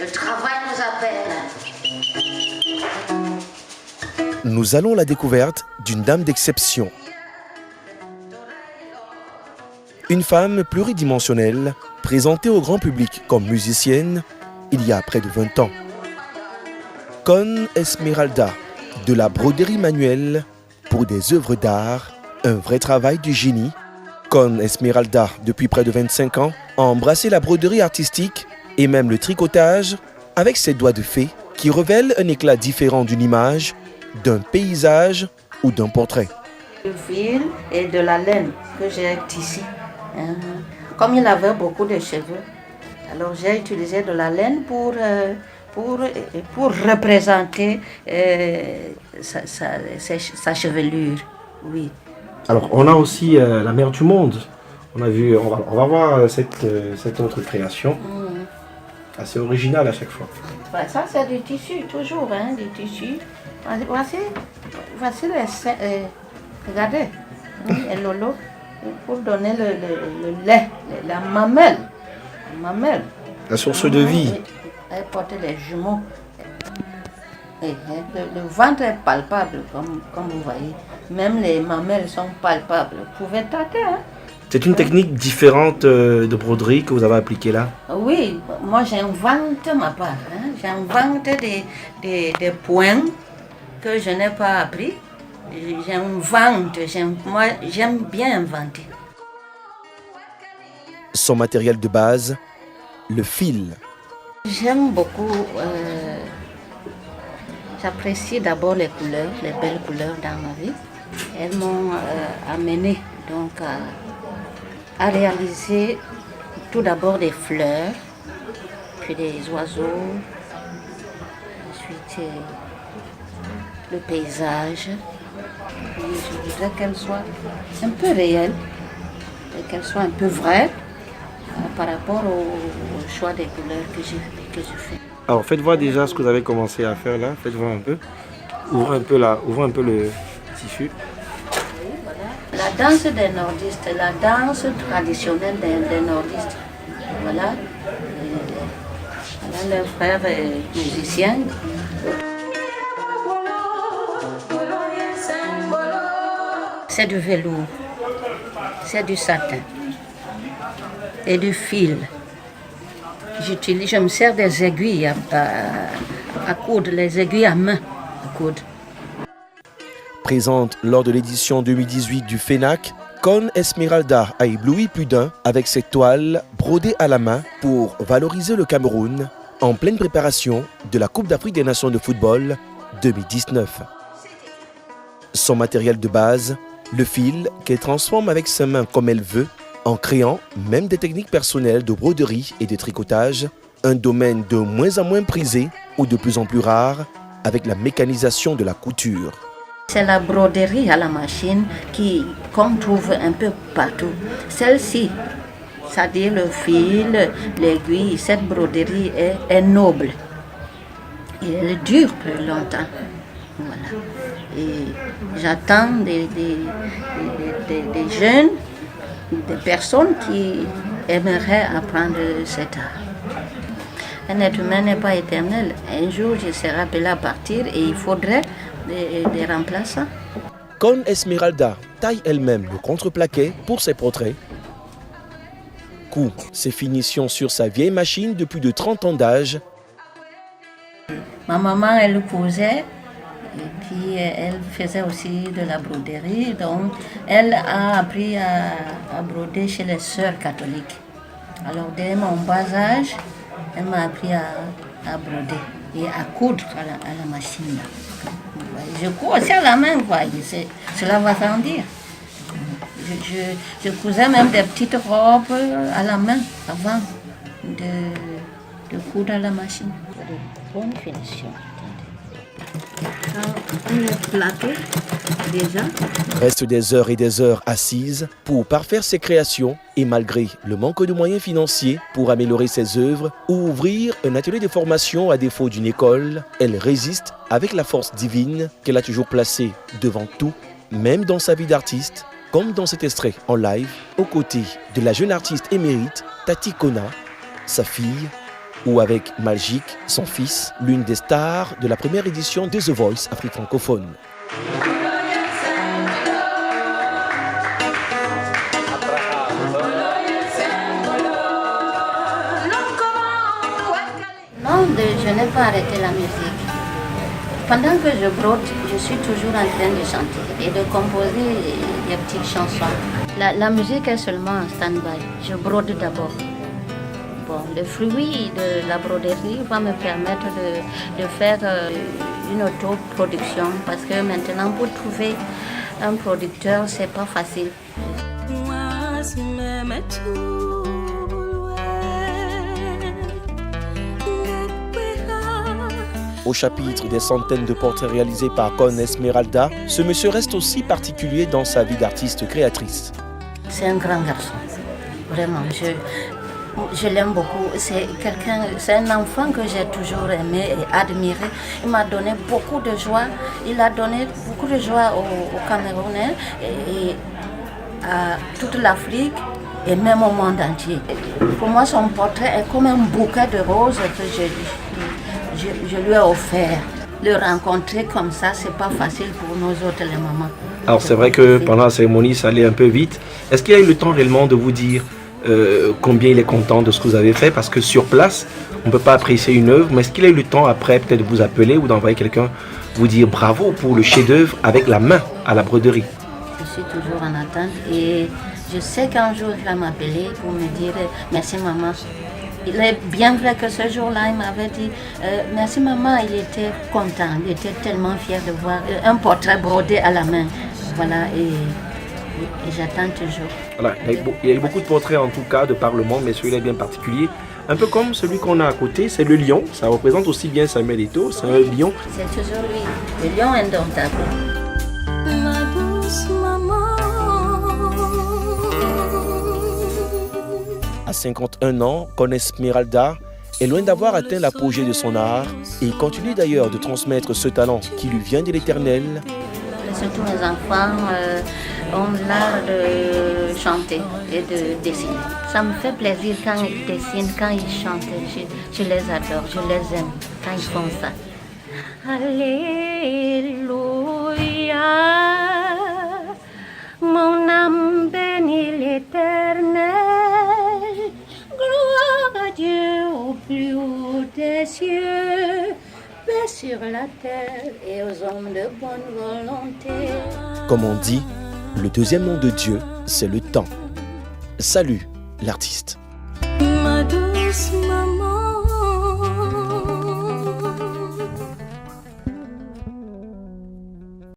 Le travail nous appelle. Nous allons à la découverte d'une dame d'exception. Une femme pluridimensionnelle, présentée au grand public comme musicienne il y a près de 20 ans. Con Esmeralda, de la broderie manuelle pour des œuvres d'art, un vrai travail du génie. Con Esmeralda, depuis près de 25 ans, a embrassé la broderie artistique et même le tricotage avec ses doigts de fée qui révèlent un éclat différent d'une image, d'un paysage ou d'un portrait. Du fil et de la laine que j'ai tissé. Comme il avait beaucoup de cheveux, alors j'ai utilisé de la laine pour représenter sa chevelure. Oui. Alors, on a aussi la mère du monde. On va voir cette autre création. Assez originale à chaque fois. Ouais, ça, c'est du tissu, toujours, du tissu. Voici les regardez, et Lolo, pour donner le lait, la mamelle. La source de vie. Elle portait les jumeaux. Et le ventre est palpable, comme vous voyez. Même les mamelles sont palpables. Vous pouvez tâter, C'est une technique différente de broderie que vous avez appliquée là? Oui, moi j'invente ma part. J'invente des points que je n'ai pas appris. Moi j'aime bien inventer. Son matériel de base, le fil. J'aime beaucoup, j'apprécie d'abord les couleurs, les belles couleurs dans ma vie. Elles m'ont amené donc à réaliser tout d'abord des fleurs, puis des oiseaux, ensuite le paysage. Puis je voudrais qu'elle soit un peu réelle, et qu'elle soit un peu vraie par rapport au choix des couleurs que je fais. Alors faites voir déjà ce que vous avez commencé à faire là, faites voir un peu. Ouvrez un peu le tissu. La danse des nordistes, la danse traditionnelle des nordistes. Voilà. Voilà, le frère est musicien. C'est du velours, c'est du satin et du fil. Je me sers des aiguilles à coudre, les aiguilles à main à coudre. Présente lors de l'édition 2018 du FENAC, Con Esmeralda a ébloui plus d'un avec ses toiles brodées à la main pour valoriser le Cameroun en pleine préparation de la Coupe d'Afrique des Nations de football 2019. Son matériel de base, le fil qu'elle transforme avec ses mains comme elle veut, en créant même des techniques personnelles de broderie et de tricotage, un domaine de moins en moins prisé ou de plus en plus rare avec la mécanisation de la couture. C'est la broderie à la machine qu'on trouve un peu partout. Celle-ci, c'est-à-dire le fil, l'aiguille, cette broderie est noble. Et elle dure plus longtemps. Voilà. Et j'attends des jeunes, des personnes qui aimeraient apprendre cet art. Un être humain n'est pas éternel. Un jour, je serai appelé à partir et il faudrait des remplaçants. Con Esmeralda taille elle-même le contreplaqué pour ses portraits. Coud ses finitions sur sa vieille machine de plus de 30 ans d'âge. Ma maman, elle cousait et puis elle faisait aussi de la broderie. Donc, elle a appris à broder chez les sœurs catholiques. Alors, dès mon bas âge, elle m'a appris à broder et à coudre à la machine. Je couds aussi à la main, quoi. Cela va sans dire. Je cousais même des petites robes à la main avant de coudre à la machine. De bonne finition. On est plaqué déjà. Reste des heures et des heures assises pour parfaire ses créations et malgré le manque de moyens financiers pour améliorer ses œuvres ou ouvrir un atelier de formation à défaut d'une école, elle résiste avec la force divine qu'elle a toujours placée devant tout, même dans sa vie d'artiste, comme dans cet extrait en live, aux côtés de la jeune artiste émérite Tati Kona, sa fille ou avec Magic, son fils, l'une des stars de la première édition de The Voice Afrique francophone. Non, je n'ai pas arrêté la musique. Pendant que je brode, je suis toujours en train de chanter et de composer des petites chansons. La musique est seulement en stand-by. Je brode d'abord. Bon, le fruit de la broderie va me permettre de faire une autoproduction parce que maintenant, pour trouver un producteur, c'est pas facile. Au chapitre des centaines de portraits réalisés par Con Esmeralda, ce monsieur reste aussi particulier dans sa vie d'artiste créatrice. C'est un grand garçon, vraiment, je l'aime beaucoup. C'est un enfant que j'ai toujours aimé et admiré. Il m'a donné beaucoup de joie, il a donné beaucoup de joie au Camerounais et à toute l'Afrique et même au monde entier. Pour moi, son portrait est comme un bouquet de roses que je lui ai offert. Le rencontrer comme ça, c'est pas facile pour nous autres les mamans. Alors c'est vrai que pendant la cérémonie, ça allait un peu vite. Est-ce qu'il a eu le temps réellement de vous dire combien il est content de ce que vous avez fait? Parce que sur place, on ne peut pas apprécier une œuvre, mais est-ce qu'il a eu le temps après peut-être de vous appeler ou d'envoyer quelqu'un vous dire bravo pour le chef-d'œuvre avec la main à la broderie? Je suis toujours en attente et je sais qu'un jour il va m'appeler pour me dire merci maman. Il est bien vrai que ce jour-là, il m'avait dit merci maman, il était content, il était tellement fier de voir un portrait brodé à la main. Voilà, et j'attends toujours. Voilà, il y a eu beaucoup de portraits en tout cas de par le monde, mais celui-là est bien particulier. Un peu comme celui qu'on a à côté, c'est le lion. Ça représente aussi bien Samuel Eto'o, c'est un lion. C'est toujours lui, le lion indomptable. Ma douce maman. À 51 ans, Con Esmeralda est loin d'avoir atteint l'apogée de son art et il continue d'ailleurs de transmettre ce talent qui lui vient de l'Éternel. Surtout mes enfants ont l'art de chanter et de dessiner. Ça me fait plaisir quand ils dessinent, quand ils chantent. Je les adore, je les aime quand ils font ça. Alléluia, mon âme bénit l'Éternel. Gloire à Dieu au plus haut des cieux, paix sur la terre et aux hommes de bonne volonté. Comme on dit, le deuxième nom de Dieu, c'est le temps. Salut, l'artiste. Ma douce maman.